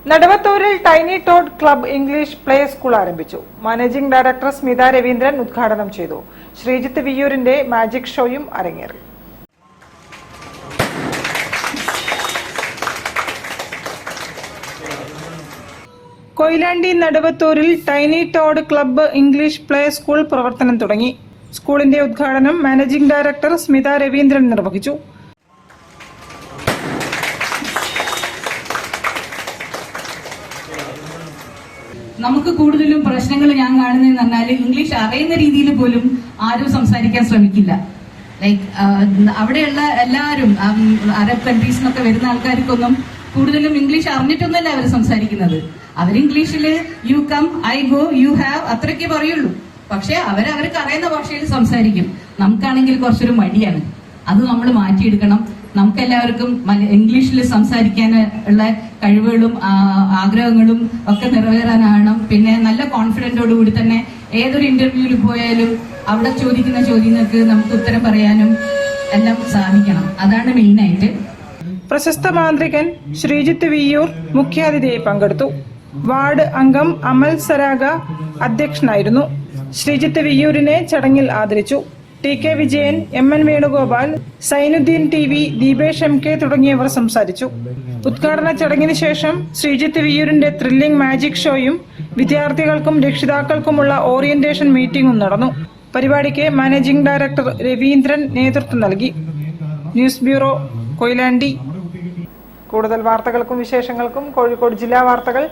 നെടുവത്തൂരിൽ tiny toad club English play school ആരംഭിച്ചു. Managing director Smitha Raveendran ഉദ്ഘാടനം ചെയ്തു. ശ്രീജിത്ത് വിയ്യൂരിന്റെ മാജിക് ഷോയും അരങ്ങേറി. കൊയിലാണ്ടി നെടുവത്തൂരിൽ tiny toad club English play school പ്രവർത്തനം തുടങ്ങി. സ്കൂളിന്റെ ഉദ്ഘാടനം മാനേജിംഗ് ഡയറക്ടർ സ്മിത രവീന്ദ്രൻ നിർവഹിച്ചു. നമുക്ക് കൂടുതലും പ്രശ്നങ്ങൾ ഞാൻ കാണുന്നതെന്ന് പറഞ്ഞാൽ ഇംഗ്ലീഷ് അറിയുന്ന രീതിയിൽ പോലും ആരും സംസാരിക്കാൻ ശ്രമിക്കില്ല. ലൈക്ക് അവിടെയുള്ള എല്ലാവരും അറബ് കൺട്രീസ് നിന്നൊക്കെ വരുന്ന ആൾക്കാർക്കൊന്നും കൂടുതലും ഇംഗ്ലീഷ് അറിഞ്ഞിട്ടൊന്നുമല്ല അവർ സംസാരിക്കുന്നത്. അവർ ഇംഗ്ലീഷിൽ you come, I go, you have അത്രയ്ക്ക് പറയുള്ളൂ. പക്ഷെ അവർക്ക് അറിയുന്ന ഭാഷയിൽ സംസാരിക്കും. നമുക്കാണെങ്കിൽ കുറച്ചൊരു മടിയാണ്. അത് നമ്മൾ മാറ്റിയെടുക്കണം. നമുക്കെല്ലാവർക്കും ഇംഗ്ലീഷിൽ സംസാരിക്കാൻ ഉള്ള കഴിവുകളും ആഗ്രഹങ്ങളും ഒക്കെ നിറവേറാനാവണം. പിന്നെ നല്ല കോൺഫിഡന്റോടുകൂടി തന്നെ ഏതൊരു ഇന്റർവ്യൂവിൽ പോയാലും അവിടെ ചോദിക്കുന്ന ചോദ്യങ്ങൾക്ക് നമുക്ക് ഉത്തരം പറയാനും എല്ലാം സാധിക്കണം. അതാണ് മെയിനായിട്ട്. പ്രശസ്ത മാന്ത്രികൻ ശ്രീജിത്ത് വിയ്യൂർ മുഖ്യാതിഥിയായി പങ്കെടുത്തു. വാർഡ് അംഗം അമൽ സരാഗ അധ്യക്ഷനായിരുന്നു. ശ്രീജിത്ത് വിയ്യൂരിനെ ചടങ്ങിൽ ആദരിച്ചു. T K Vijayan, M N. Venugopal, Sainuddin TV, Deepesh MK തുടങ്ങിയവർ സംസാരിച്ചു. ഉദ്ഘാടന ചടങ്ങിന് ശേഷം ശ്രീജിത്ത് വിയ്യൂരിന്റെ ത്രില്ലിംഗ് മാജിക് ഷോയും വിദ്യാർത്ഥികൾക്കും രക്ഷിതാക്കൾക്കുമുള്ള ഓറിയന്റേഷൻ മീറ്റിംഗും നടന്നു. പരിപാടിക്ക് മാനേജിംഗ് ഡയറക്ടർ രവീന്ദ്രൻ നേതൃത്വം നൽകി. News bureau, Koyilandy. കൂടുതൽ വാർത്തകൾക്കും വിശേഷങ്ങൾക്കും കോഴിക്കോട് ജില്ലാ വാർത്തകൾ